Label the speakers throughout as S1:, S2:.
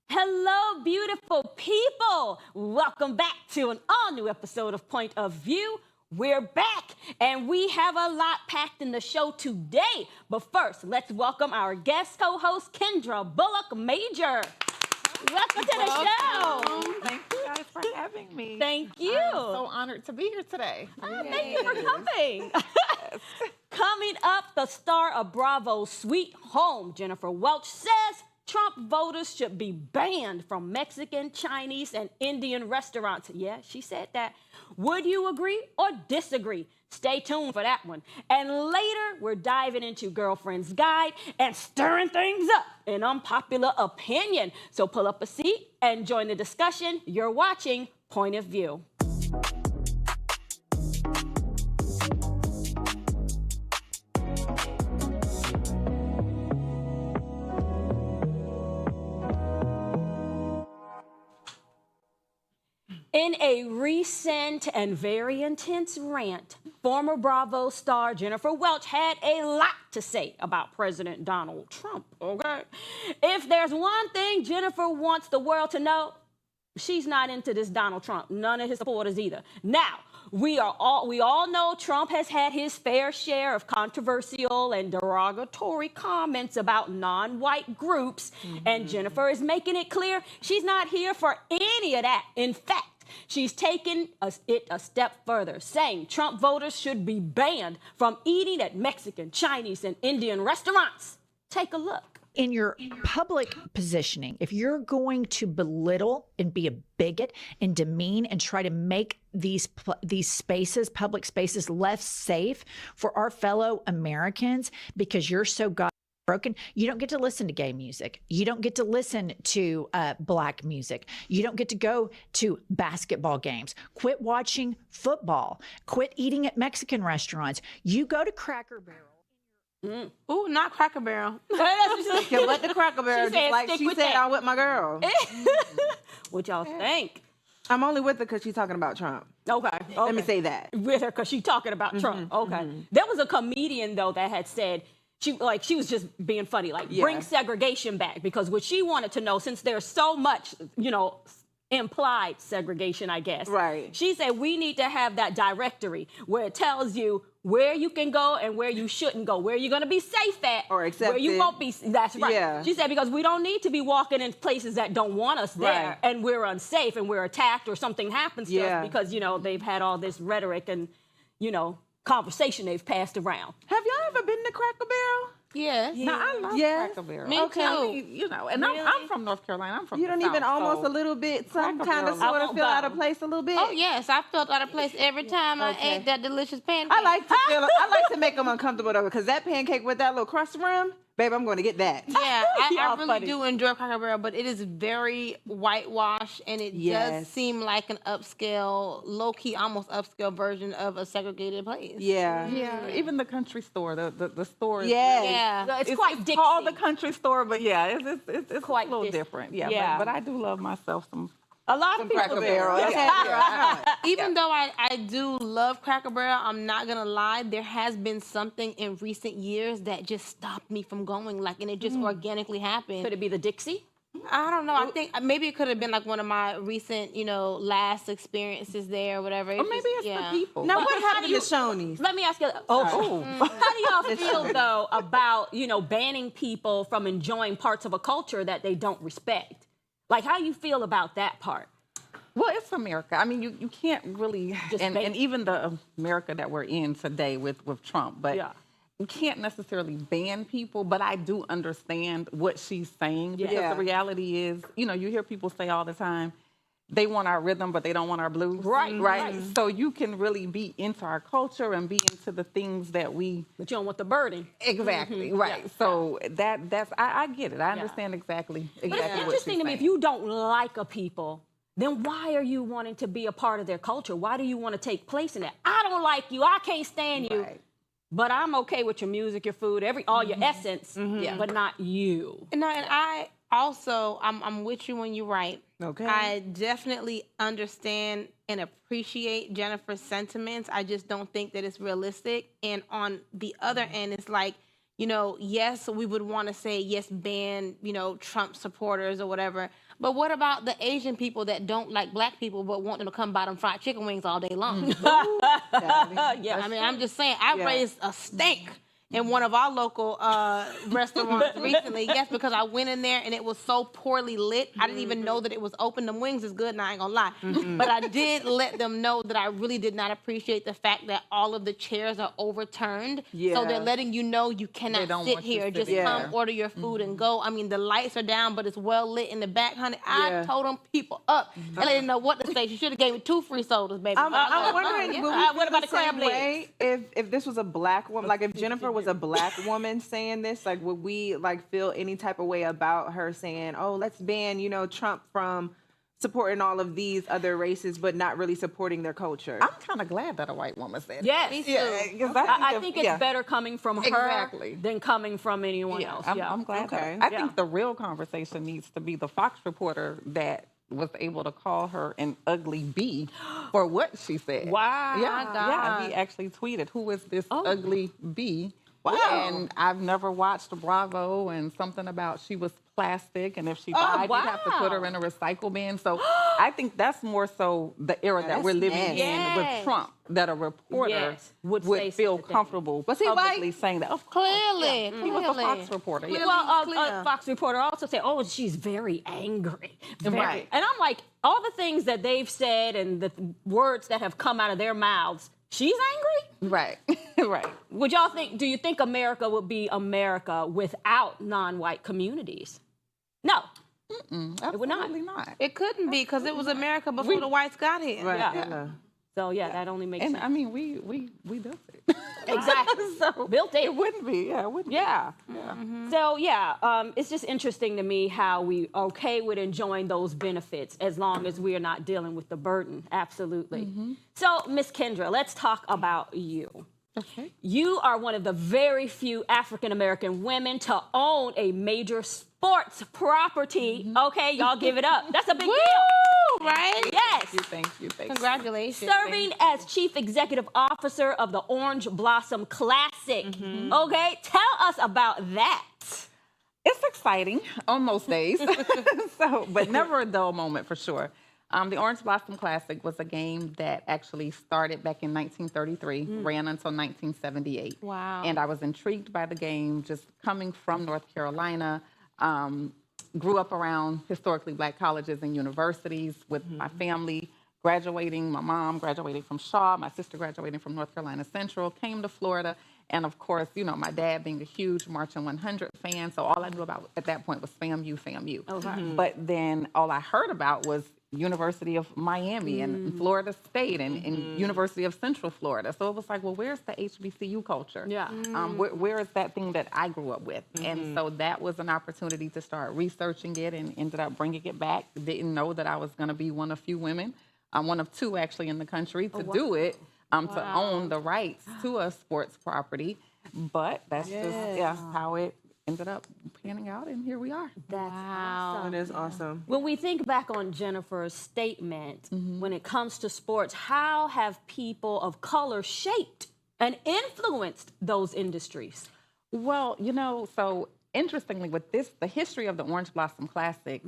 S1: Hello, beautiful people. Welcome back to an all-new episode of Point of View. We're back, and we have a lot packed in the show today. But first, let's welcome our guest co-host, Kendra Bullock Major. Welcome to the show.
S2: Thank you guys for having me.
S1: Thank you.
S2: I'm so honored to be here today.
S1: Thank you for coming. Coming up, the star of Bravo's Sweet Home, Jennifer Welch, says Trump voters should be banned from Mexican, Chinese, and Indian restaurants. Yeah, she said that. Would you agree or disagree? Stay tuned for that one. And later, we're diving into Girlfriend's Guide and stirring things up in unpopular opinion. So pull up a seat and join the discussion. You're watching Point of View. In a recent and very intense rant, former Bravo star Jennifer Welch had a lot to say about President Donald Trump, okay? If there's one thing Jennifer wants the world to know, she's not into this Donald Trump. None of his supporters either. Now, we all know Trump has had his fair share of controversial and derogatory comments about non-white groups, and Jennifer is making it clear she's not here for any of that. In fact, she's taken it a step further, saying Trump voters should be banned from eating at Mexican, Chinese, and Indian restaurants. Take a look.
S3: In your public positioning, if you're going to belittle and be a bigot and demean and try to make these spaces, public spaces, less safe for our fellow Americans because you're so broken, you don't get to listen to gay music. You don't get to listen to black music. You don't get to go to basketball games. Quit watching football. Quit eating at Mexican restaurants. You go to Cracker Barrel.
S4: Ooh, not Cracker Barrel.
S2: Yeah, but the Cracker Barrel, just like she said, I'm with my girl.
S1: What y'all think?
S2: I'm only with her because she's talking about Trump.
S1: Okay.
S2: Let me say that.
S1: With her because she's talking about Trump. Okay. There was a comedian, though, that had said, she was just being funny, bring segregation back, because what she wanted to know, since there's so much, implied segregation, I guess.
S2: Right.
S1: She said we need to have that directory where it tells you where you can go and where you shouldn't go, where you're going to be safe at,
S2: or accepted,
S1: where you won't be. That's right.
S2: Yeah.
S1: She said because we don't need to be walking in places that don't want us there, and we're unsafe and we're attacked or something happens to us because, they've had all this rhetoric and, conversation they've passed around.
S2: Have y'all ever been to Cracker Barrel?
S4: Yes.
S2: No, I love Cracker Barrel.
S4: Me too.
S2: I mean, and really? I'm from North Carolina. I'm from
S1: You
S2: the
S1: don't
S2: South,
S1: even
S2: almost
S1: so
S2: a little bit, some
S1: Cracker
S2: kind of
S1: Barrel.
S2: sort of feel out of place a little bit.
S4: Oh yes, I felt out of place every time I ate that delicious pancake.
S2: I like to make them uncomfortable though, because that pancake with that little crust rim, babe, I'm going to get that.
S4: Yeah, I really do enjoy Cracker Barrel, but it is very whitewashed, and it does seem like an upscale, low-key, almost upscale version of a segregated place.
S2: Yeah.
S5: Yeah, even the country store, the store.
S1: Yeah, it's quite
S5: it's called the country store, but yeah, it's
S1: quite
S5: a little different. Yeah,
S1: yeah.
S5: but I do love myself some.
S1: A lot of people
S2: Cracker
S1: do.
S2: Barrel.
S4: Even though I do love Cracker Barrel, I'm not gonna lie, there has been something in recent years that just stopped me from going, and it just organically happened.
S1: Could it be the Dixie?
S4: I don't know. I think maybe it could have been like one of my recent, last experiences there or whatever.
S5: Or maybe it's the people.
S2: Now, what happened to Shoney's?
S1: Let me ask you. How do y'all feel though about banning people from enjoying parts of a culture that they don't respect? How you feel about that part?
S5: Well, it's America. I mean, you can't really, and even the America that we're in today with Trump, but you can't necessarily ban people, but I do understand what she's saying, because the reality is, you hear people say all the time, they want our rhythm, but they don't want our blues. Right. So you can really be into our culture and be into the things that we...
S1: But you don't want the burden.
S5: Exactly, right. Yeah. So that's I get it. I understand exactly
S1: But it's interesting to me, if you don't like a people, then why are you wanting to be a part of their culture? Why do you want to take place in that? I don't like you. I can't stand you. But I'm okay with your music, your food, all your essence, but not you.
S4: And I also, I'm with you when you're right.
S2: Okay.
S4: I definitely understand and appreciate Jennifer's sentiments. I just don't think that it's realistic. And on the other end, it's like, yes, we would want to say, yes, ban, Trump supporters or whatever. But what about the Asian people that don't like black people but want them to come buy them fried chicken wings all day long?
S1: Yeah,
S4: I mean, I'm just saying, I raised a stink in one of our local restaurants recently. Yes, because I went in there and it was so poorly lit. I didn't even know that it was open. The wings is good, and I ain't gonna lie. But I did let them know that I really did not appreciate the fact that all of the chairs are overturned. So they're letting you know you cannot sit here. Just come, order your food, and go. I mean, the lights are down, but it's well lit in the back, honey. I told them people up. And they didn't know what to say. She should have gave me 2 free sodas, baby.
S2: I'm wondering,
S1: what about the crab
S2: legs? If this was a black woman, like if Jennifer was a black woman saying this, like would we like feel any type of way about her saying, "Oh, let's ban, Trump from supporting all of these other races, but not really supporting their culture"?
S5: I'm kind of glad that a white woman said
S1: Yes.
S5: that.
S1: Yeah, I think it's better coming from her than coming from anyone else.
S5: I'm glad that. I think the real conversation needs to be the Fox reporter that was able to call her an ugly bee for what she said.
S1: Wow.
S5: Yeah, he actually tweeted, "Who is this ugly bee?" Wow. And I've never watched Bravo, and something about she was plastic, and if she died, you'd have to put her in a recycle bin. So I think that's more so the era that we're living in with Trump, that a reporter would feel comfortable publicly saying that.
S4: Clearly.
S5: He was a Fox reporter.
S1: Well, Fox reporter also said, "Oh, she's very angry."
S5: Right.
S1: And I'm like, all the things that they've said and the words that have come out of their mouths, she's angry?
S5: Right. Right.
S1: Do you think America would be America without non-white communities? No.
S5: It would not.
S4: It couldn't be, because it was America before the whites got here.
S2: Right.
S1: Yeah. So that only makes sense.
S5: And I mean, we built it.
S1: Exactly.
S5: So
S1: built it.
S5: It wouldn't be. Yeah, it wouldn't be.
S1: Yeah. So it's just interesting to me how we okay with enjoying those benefits as long as we are not dealing with the burden. Absolutely. So, Miss Kendra, let's talk about you.
S5: Okay.
S1: You are one of the very few African American women to own a major sports property. Okay, y'all give it up. That's a big deal.
S4: Right?
S1: Yes.
S5: Thank you.
S4: Congratulations.
S1: Serving as Chief Executive Officer of the Orange Blossom Classic. Okay, tell us about that.
S5: It's exciting on most days, but never a dull moment for sure. The Orange Blossom Classic was a game that actually started back in 1933, ran until 1978.
S4: Wow.
S5: And I was intrigued by the game, just coming from North Carolina, grew up around historically black colleges and universities with my family, graduating. My mom graduated from Shaw, my sister graduating from North Carolina Central, came to Florida. And of course, my dad being a huge Marching 100 fan, so all I knew about at that point was FAMU.
S1: Okay.
S5: But then all I heard about was University of Miami and Florida State and University of Central Florida. So it was like, well, where's the HBCU culture?
S1: Yeah.
S5: Where is that thing that I grew up with? And so that was an opportunity to start researching it, and ended up bringing it back. Didn't know that I was going to be one of few women, one of 2 actually in the country to do it, to own the rights to a sports property. But that's just how it ended up panning out, and here we are.
S1: That's awesome.
S2: That is awesome.
S1: When we think back on Jennifer's statement, when it comes to sports, how have people of color shaped and influenced those industries?
S5: Well, so interestingly with this, the history of the Orange Blossom Classic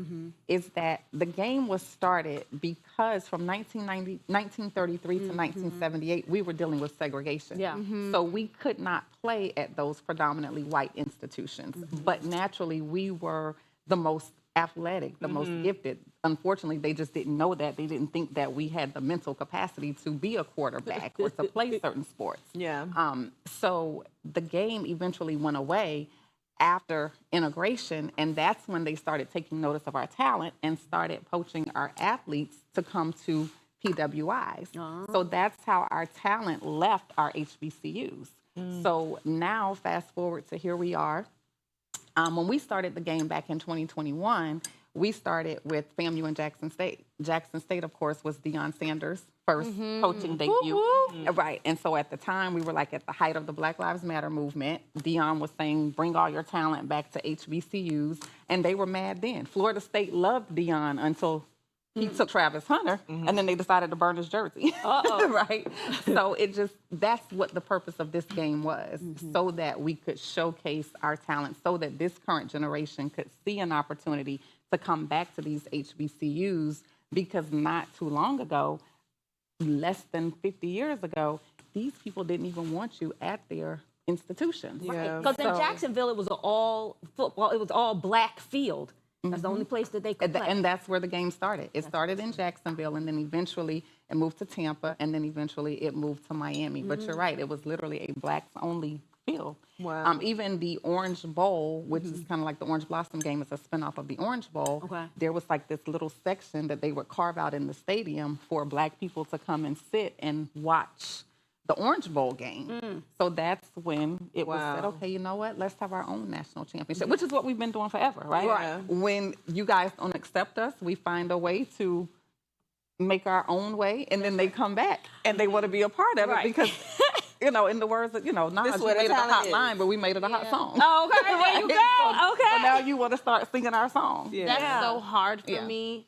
S5: is that the game was started because from 1933 to 1978, we were dealing with segregation.
S1: Yeah.
S5: So we could not play at those predominantly white institutions. But naturally, we were the most athletic, the most gifted. Unfortunately, they just didn't know that. They didn't think that we had the mental capacity to be a quarterback or to play certain sports.
S2: Yeah.
S5: So the game eventually went away after integration, and that's when they started taking notice of our talent and started poaching our athletes to come to PWIs. So that's how our talent left our HBCUs. So now, fast forward to here we are. When we started the game back in 2021, we started with FAMU and Jackson State. Jackson State, of course, was Deion Sanders' first coaching debut. Right. And so at the time, we were like at the height of the Black Lives Matter movement. Deion was saying, bring all your talent back to HBCUs. And they were mad then. Florida State loved Deion until he took Travis Hunter, and then they decided to burn his jersey. Right? So that's what the purpose of this game was, so that we could showcase our talent, so that this current generation could see an opportunity to come back to these HBCUs, because not too long ago, less than 50 years ago, these people didn't even want you at their institutions.
S2: Yeah.
S1: Because in Jacksonville, it was all football. It was all black field. That's the only place that they could play.
S5: And that's where the game started. It started in Jacksonville, and then eventually it moved to Tampa, and then eventually it moved to Miami. But you're right, it was literally a blacks-only field.
S2: Wow.
S5: Even the Orange Bowl, which is kind of like the Orange Blossom game, is a spinoff of the Orange Bowl.
S1: Okay.
S5: There was like this little section that they would carve out in the stadium for black people to come and sit and watch the Orange Bowl game. So that's when it was said, okay, you know what? Let's have our own national championship, which is what we've been doing forever, right?
S2: Yeah.
S5: When you guys don't accept us, we find a way to make our own way, and then they come back and they want to be a part of it because, in the words of, Nas,
S2: This
S5: we
S2: where the
S5: made it a hot
S2: talent
S5: line,
S2: is.
S5: but we made it a hot song.
S1: Oh, okay, there you go.
S5: So now you want to start singing our song.
S2: Yeah.
S4: That's so hard for me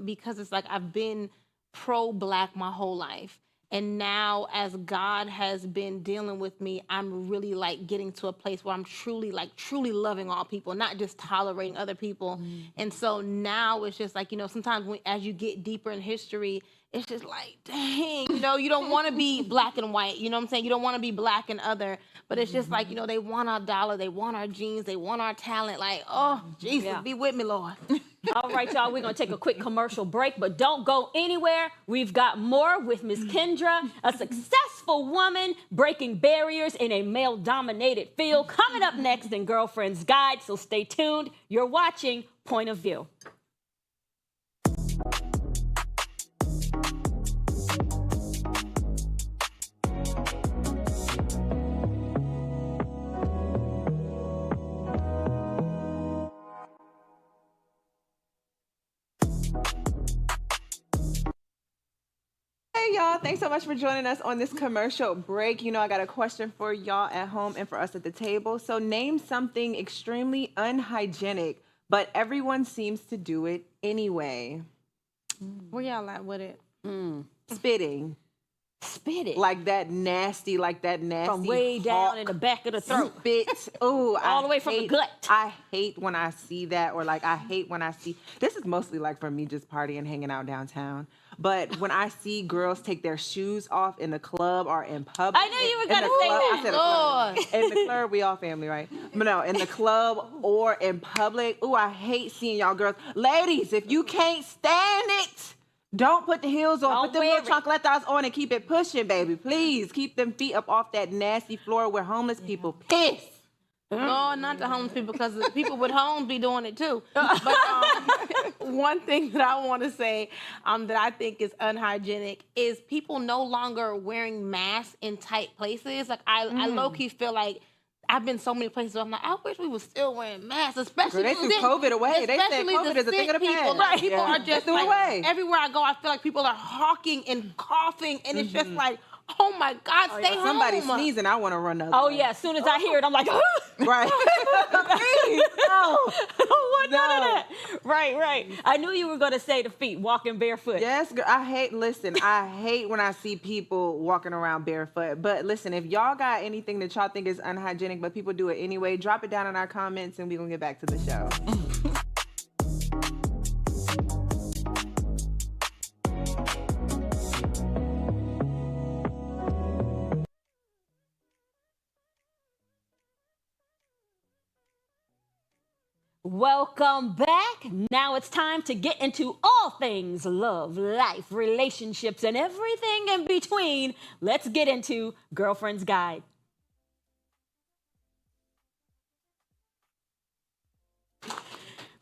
S4: because it's like I've been pro-black my whole life. And now as God has been dealing with me, I'm really like getting to a place where I'm truly loving all people, not just tolerating other people. And so now it's just like, sometimes as you get deeper in history, it's just like, dang, you don't want to be black and white. You know what I'm saying? You don't want to be black and other, but it's just like, they want our dollar, they want our genes, they want our talent. Like, oh, Jesus, be with me, Lord.
S1: All right, y'all, we're going to take a quick commercial break, but don't go anywhere. We've got more with Miss Kendra, a successful woman breaking barriers in a male-dominated field, coming up next in Girlfriend's Guide, so stay tuned. You're watching Point of View.
S2: Hey y'all, thanks so much for joining us on this commercial break. I got a question for y'all at home and for us at the table. So name something extremely unhygienic, but everyone seems to do it anyway.
S4: Where y'all at with it?
S2: Spitting.
S1: Spit it.
S2: Like that nasty.
S1: From way down in the back of the throat.
S2: Spit. Ooh,
S1: All the way from the gut.
S2: I hate when I see that, or I hate when I see, this is mostly for me just partying, hanging out downtown. But when I see girls take their shoes off in the club or in public.
S1: I knew you were
S2: in the
S1: gonna say
S2: club-
S1: that.
S2: I said a club. In the club, we all family, right? But no, in the club or in public. Ooh, I hate seeing y'all girls. Ladies, if you can't stand it, don't put the heels on.
S1: Don't
S2: Put them
S1: wear
S2: little chancletas on and keep it pushing, baby. Please keep them feet up off that nasty floor where homeless people piss.
S4: No, not the homeless people, because the people with homes be doing it too. But one thing that I want to say that I think is unhygienic is people no longer wearing masks in tight places. Like I low-key feel like I've been so many places where I'm like, I wish we were still wearing masks, especially
S2: Girl, they threw COVID away. They said
S4: especially
S2: COVID
S4: the
S2: is a thing of the
S4: sick people.
S2: past.
S4: Like, people
S2: Yeah.
S4: are just
S2: They threw it
S4: like,
S2: away.
S4: everywhere I go, I feel like people are hawking and coughing, and it's just like, oh my God, stay home.
S2: Somebody sneezing, I want to run up.
S1: Oh, yeah, as soon as I hear it, I'm like,
S2: Right. Please, no.
S1: I don't want none of
S2: No.
S1: that. Right. I knew you were going to say the feet, walking barefoot.
S2: Yes, girl, I hate when I see people walking around barefoot. But listen, if y'all got anything that y'all think is unhygienic, but people do it anyway, drop it down in our comments and we're going to get back to the show.
S1: Welcome back. Now it's time to get into all things love, life, relationships, and everything in between. Let's get into Girlfriend's Guide.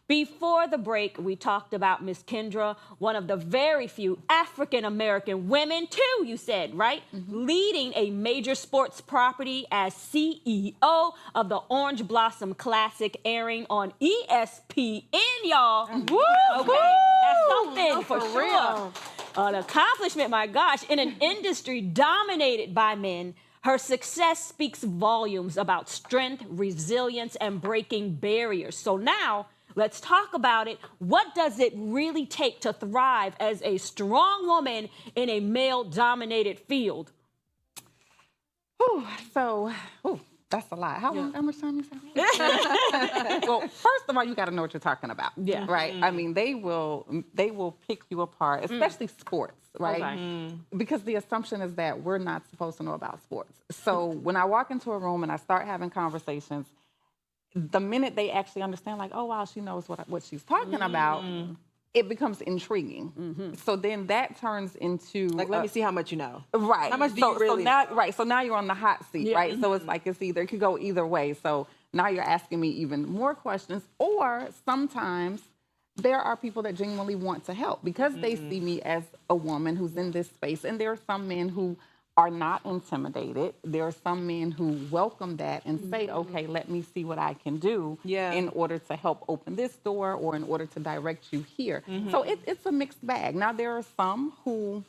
S1: Before the break, we talked about Miss Kendra, one of the very few African-American women, too, you said, right? Leading a major sports property as CEO of the Orange Blossom Classic, airing on ESPN, y'all. Woo! Okay, that's something for sure. An accomplishment, my gosh, in an industry dominated by men. Her success speaks volumes about strength, resilience, and breaking barriers. So now, let's talk about it. What does it really take to thrive as a strong woman in a male-dominated field?
S5: That's a lot. How much time you say? Well, first of all, you got to know what you're talking about.
S1: Yeah.
S5: Right. I mean, they will pick you apart, especially sports. Right.
S1: Okay.
S5: Because the assumption is that we're not supposed to know about sports. So when I walk into a room and I start having conversations, the minute they actually understand, like, oh wow, she knows what she's talking about, it becomes intriguing. So then that turns into
S2: Like, let me see how much you know.
S5: Right.
S2: How much do you really?
S5: So now you're on the hot seat, right? So it's like it could go either way. So now you're asking me even more questions, or sometimes there are people that genuinely want to help because they see me as a woman who's in this space, and there are some men who are not intimidated. There are some men who welcome that and say, okay, let me see what I can do in order to help open this door or in order to direct you here. So it's a mixed bag. Now, there are some who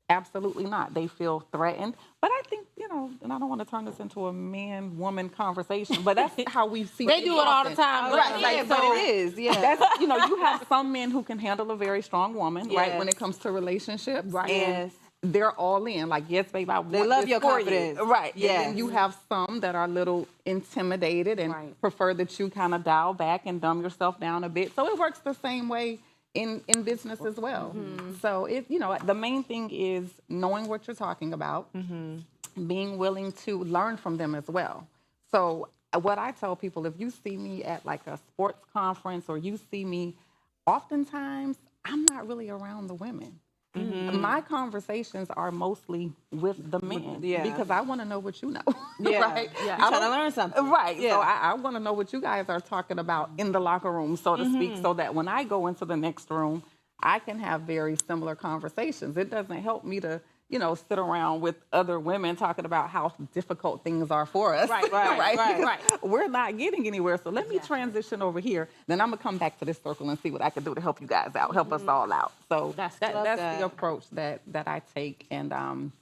S5: absolutely not. They feel threatened. But I think, and I don't want to turn this into a man-woman conversation, but that's how we see
S4: They do it all the time.
S5: Right.
S2: But it is,
S5: That's, you have some men who can handle a very strong woman, right, when it comes to relationships.
S2: Right.
S5: And they're all in, like, yes, babe, I want
S2: They love
S5: this
S2: your
S5: for
S2: confidence.
S5: you. Right.
S2: Yes.
S5: And then you have some that are a little intimidated and prefer that you kind of dial back and dumb yourself down a bit. So it works the same way in business as well. So the main thing is knowing what you're talking about, being willing to learn from them as well. So what I tell people, if you see me at like a sports conference or you see me, oftentimes I'm not really around the women. My conversations are mostly with the men because I want to know what you know. Right?
S2: I'm trying to learn something.
S5: Right. So I want to know what you guys are talking about in the locker room, so to speak, so that when I go into the next room, I can have very similar conversations. It doesn't help me to, sit around with other women talking about how difficult things are for us. Right. We're not getting anywhere. So let me transition over here. Then I'm going to come back to this circle and see what I can do to help you guys out, help us all out. So that's the approach that I take. And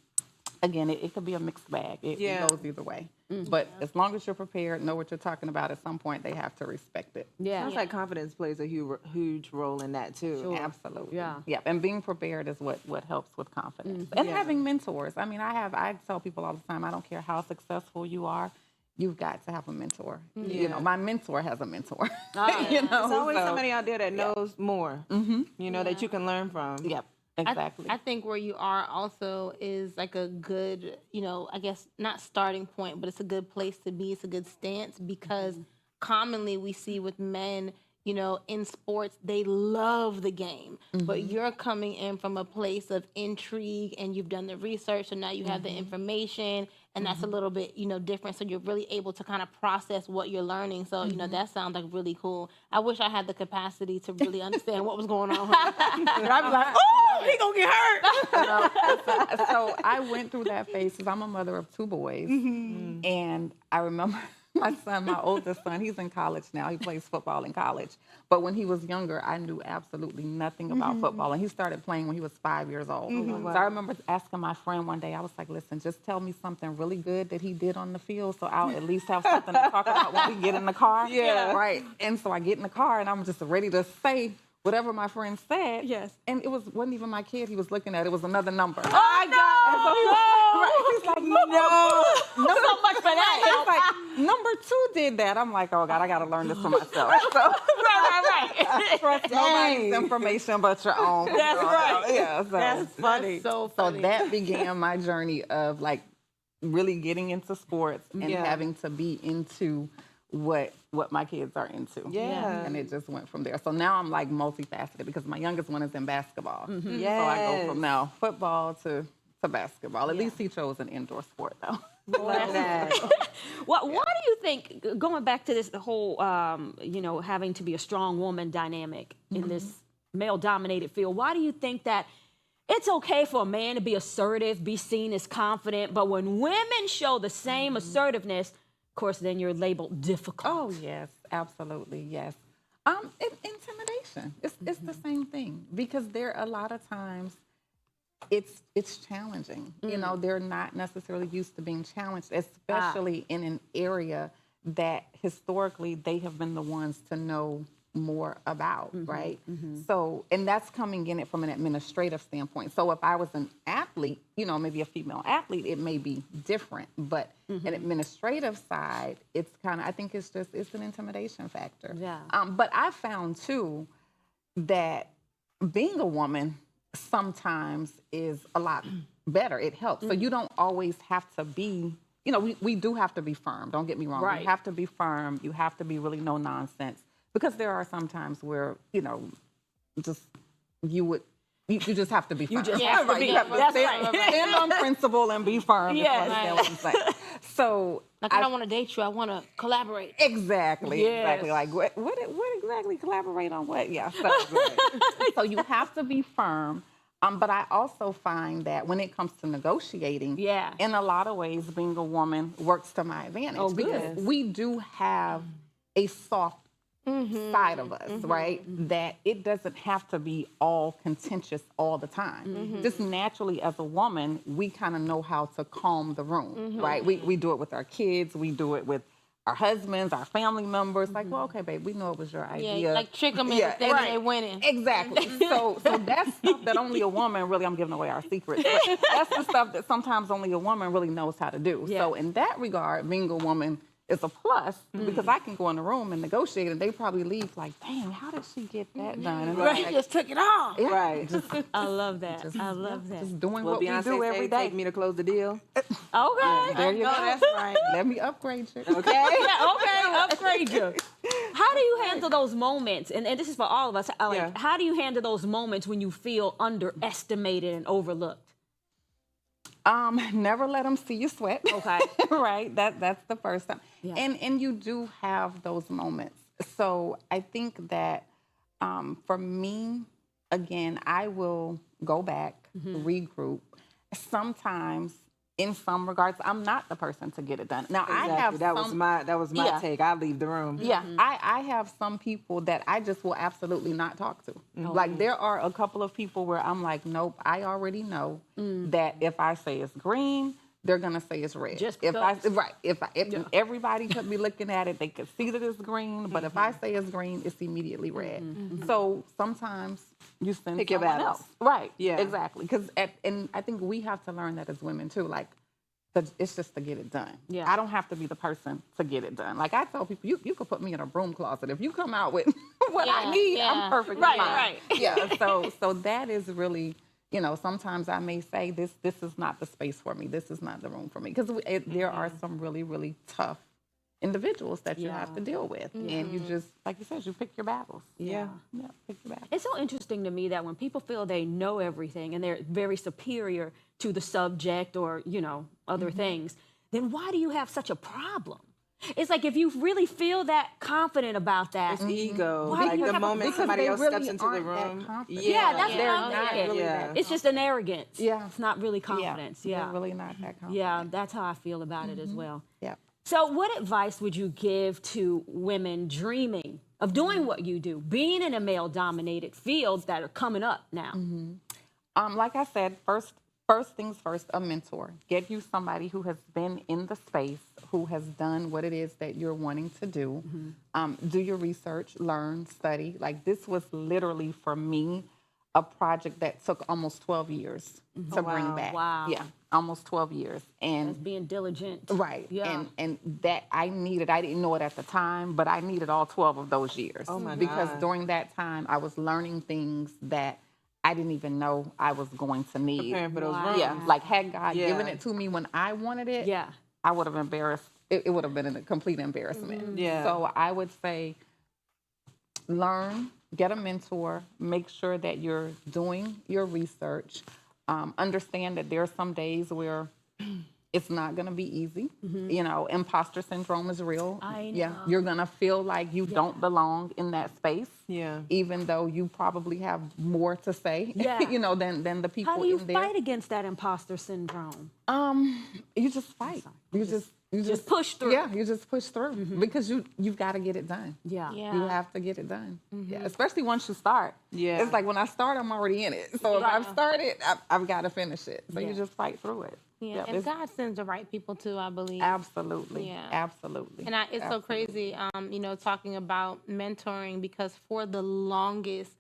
S5: again, it could be a mixed bag. It goes either way. But as long as you're prepared, know what you're talking about, at some point they have to respect it.
S2: Sounds like confidence plays a huge role in that too.
S5: Sure. Absolutely. Yeah. And being prepared is what helps with confidence. And having mentors. I mean, I tell people all the time, I don't care how successful you are, you've got to have a mentor. My mentor has a mentor.
S2: There's always somebody out there that knows more. That you can learn from.
S5: Yep. Exactly.
S4: I think where you are also is like a good, I guess not starting point, but it's a good place to be. It's a good stance because commonly we see with men, in sports, they love the game, but you're coming in from a place of intrigue and you've done the research. So now you have the information and that's a little bit, different. So you're really able to kind of process what you're learning. So, that sounds like really cool. I wish I had the capacity to really understand what was going on. And I'd be like, oh, he gonna get hurt.
S5: So I went through that phase because I'm a mother of 2 boys. And I remember my son, my oldest son, he's in college now. He plays football in college. But when he was younger, I knew absolutely nothing about football. And he started playing when he was 5 years old. So I remember asking my friend one day, I was like, listen, just tell me something really good that he did on the field so I'll at least have something to talk about when we get in the car. Right. And so I get in the car and I'm just ready to say whatever my friend said.
S1: Yes.
S5: And it wasn't even my kid he was looking at. It was another number.
S1: Oh, no!
S5: He's like, no. So much for that. He's like, number 2 did that. I'm like, oh God, I got to learn this for myself. So, right. Trust nobody's information but your own.
S1: That's right.
S5: Yeah. So
S1: that's funny.
S4: That's so funny.
S5: So that began my journey of like really getting into sports and having to be into what my kids are into.
S2: Yeah.
S5: And it just went from there. So now I'm like multifaceted because my youngest one is in basketball. So I go from now football to basketball. At least he chose an indoor sport though.
S2: Love that.
S1: Why do you think, going back to this, the whole, having to be a strong woman dynamic in this male-dominated field, why do you think that it's okay for a man to be assertive, be seen as confident, but when women show the same assertiveness, of course, then you're labeled difficult?
S5: Oh, yes, absolutely, yes. Intimidation. It's the same thing because there are a lot of times it's challenging. They're not necessarily used to being challenged, especially in an area that historically they have been the ones to know more about, right? So, and that's coming in it from an administrative standpoint. So if I was an athlete, maybe a female athlete, it may be different, but an administrative side, it's kind of, I think it's an intimidation factor.
S1: Yeah.
S5: But I found too that being a woman sometimes is a lot better. It helps. So you don't always have to be, we do have to be firm. Don't get me wrong.
S1: Right.
S5: You have to be firm. You have to be really no nonsense, because there are some times where, just you just have to be firm.
S1: You just have to be.
S5: You have to
S1: That's
S5: stand,
S1: right.
S5: stand on principle and be firm.
S1: Yes.
S5: If you understand what I'm saying. So
S4: Like, I don't want to date you. I want to collaborate.
S5: Exactly.
S1: Yes.
S5: Exactly. Like what exactly collaborate on what? Yeah. So you have to be firm. But I also find that when it comes to negotiating,
S1: Yeah.
S5: in a lot of ways, being a woman works to my advantage.
S1: Oh, good.
S5: Because we do have a soft side of us, right? That it doesn't have to be all contentious all the time. Just naturally, as a woman, we kind of know how to calm the room, right? We do it with our kids. We do it with our husbands, our family members. Like, well, okay, babe, we know it was your idea.
S4: Yeah, like trick them into thinking they're winning.
S5: Exactly. So that's stuff that only a woman really, I'm giving away our secrets, but that's the stuff that sometimes only a woman really knows how to do.
S1: Yeah.
S5: So in that regard, being a woman is a plus, because I can go in the room and negotiate, and they probably leave like, dang, how did she get that done? And
S4: Right. She just took it off.
S5: yeah,
S2: Right.
S1: I love that. I love that.
S5: just doing
S2: Well,
S5: what we
S2: Beyonce
S5: do every
S2: say,
S5: day.
S2: take me to close the deal.
S1: Okay.
S5: There you go.
S4: That's right.
S5: Let me upgrade you.
S2: Okay.
S1: Yeah, okay, upgrade you. How do you handle those moments? And this is for all of us.
S2: Yeah.
S1: How do you handle those moments when you feel underestimated and overlooked?
S5: Never let them see you sweat.
S1: Okay.
S5: Right. That's the first time.
S1: Yeah.
S5: And you do have those moments. So I think that for me, again, I will go back, regroup. Sometimes, in some regards, I'm not the person to get it done. Now I have
S2: that was my
S5: Yeah.
S2: take. I leave the room.
S5: Yeah, I have some people that I just will absolutely not talk to. Like, there are a couple of people where I'm like, nope, I already know that if I say it's green, they're gonna say it's red.
S1: Just
S5: if
S1: because.
S5: everybody could be looking at it, they could see that it's green. But if I say it's green, it's immediately red. So sometimes you send
S2: Pick your
S5: someone
S2: battles.
S5: else. Right.
S2: Yeah.
S5: Exactly. And I think we have to learn that as women too. Like, it's just to get it done.
S1: Yeah.
S5: I don't have to be the person to get it done. Like, I tell people, you could put me in a broom closet. If you come out with what I
S4: Yeah,
S5: need,
S4: yeah.
S5: I'm perfectly
S1: Right,
S5: fine.
S1: right.
S5: Yeah. So that is really, sometimes I may say this is not the space for me. This is not the room for me. Because there are some really, really tough individuals that you have to deal with. And you just, like you said, you pick your battles.
S2: Yeah.
S5: Yeah, pick your battles.
S1: It's so interesting to me that when people feel they know everything and they're very superior to the subject or, other things, then why do you have such a problem? It's like, if you really feel that confident about that,
S2: It's ego.
S1: Why do
S2: Like
S1: you
S2: the
S1: have a-
S2: moment
S5: because
S2: somebody
S5: they
S2: else
S5: really
S2: steps into the
S5: aren't that
S2: room.
S5: confident.
S1: yeah, that's
S4: Yeah.
S1: what I'm
S5: They're not
S1: thinking.
S5: really
S2: Yeah.
S5: that
S1: It's just an arrogance.
S5: Yeah.
S1: It's not really confidence. Yeah.
S5: They're really not that confident.
S1: Yeah, that's how I feel about it as well.
S5: Yeah.
S1: So what advice would you give to women dreaming of doing what you do, being in a male-dominated fields that are coming up now?
S5: Like I said, first things first, a mentor. Get you somebody who has been in the space, who has done what it is that you're wanting to do. Do your research, learn, study. Like, this was literally, for me, a project that took almost 12 years to bring back.
S1: Wow.
S5: Yeah, almost 12 years. And
S1: As being diligent.
S5: right.
S1: Yeah.
S5: And that I didn't know it at the time, but I needed all 12 of those years.
S2: Oh, my
S5: Because
S2: God.
S5: during that time, I was learning things that I didn't even know I was going to need.
S2: Preparing for those
S1: Wow.
S2: rooms.
S5: Yeah, like, had God
S2: Yeah.
S5: given it to me when I wanted it,
S1: Yeah.
S5: I would have embarrassed. It would have been a complete embarrassment.
S2: Yeah.
S5: So I would say, learn, get a mentor, make sure that you're doing your research. Understand that there are some days where it's not going to be easy. Imposter syndrome is real.
S1: I
S5: Yeah,
S1: know.
S5: you're going to feel like you don't belong in that space.
S2: Yeah.
S5: Even though you probably have more to say,
S1: Yeah.
S5: than the people
S1: How do you
S5: in there.
S1: fight against that imposter syndrome?
S5: You just fight. You just
S1: You just push through.
S5: Yeah, you just push through because you've got to get it done.
S1: Yeah.
S5: You have to get it done. Yeah, especially once you start.
S2: Yeah.
S5: It's like when I start, I'm already in it. So if I've started, I've got to finish it. So you just fight through it.
S4: Yeah, and God sends the right people too, I believe.
S5: Absolutely.
S4: Yeah.
S5: Absolutely.
S4: And it's so crazy, talking about mentoring, because for the longest,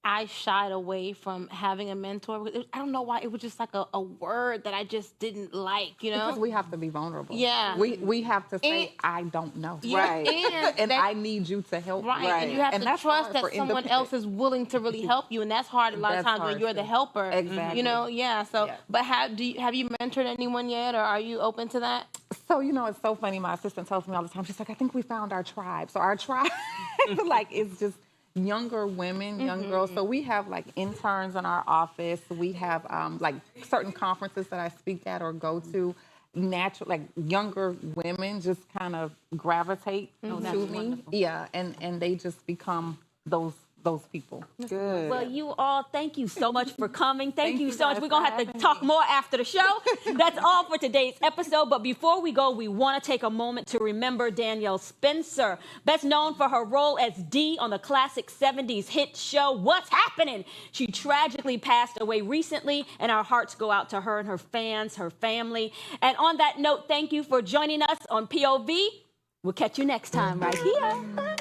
S4: I shied away from having a mentor. I don't know why. It was just like a word that I just didn't like,
S5: Because we have to be vulnerable.
S4: Yeah.
S5: We have to say, I don't know.
S2: Right.
S5: And I need you to help me.
S4: Right. And you have to trust that someone
S5: independent.
S4: else is willing to really help you. And that's hard a lot of
S5: That's
S4: times when
S5: hard
S4: you're the
S5: too.
S4: helper.
S5: Exactly.
S4: So,
S5: Yeah.
S4: but have you mentored anyone yet, or are you open to that?
S5: So, it's so funny. My assistant tells me all the time, she's like, I think we found our tribe. So our tribe, it's just younger women, young girls. So we have like interns in our office. We have like certain conferences that I speak at or go to. Natural, like younger women just kind of gravitate to me.
S1: Wonderful.
S5: Yeah, and they just become those people.
S2: Good.
S1: Well, you all, thank you so much for coming. Thank you
S5: you
S1: so much.
S5: guys
S1: We're going to
S5: for
S1: have to
S5: having
S1: talk
S5: me.
S1: more after the show. That's all for today's episode. But before we go, we want to take a moment to remember Danielle Spencer, best known for her role as Dee on the classic 70s hit show, What's Happening? She tragically passed away recently, and our hearts go out to her and her fans, her family. And on that note, thank you for joining us on POV. We'll catch you next time right here.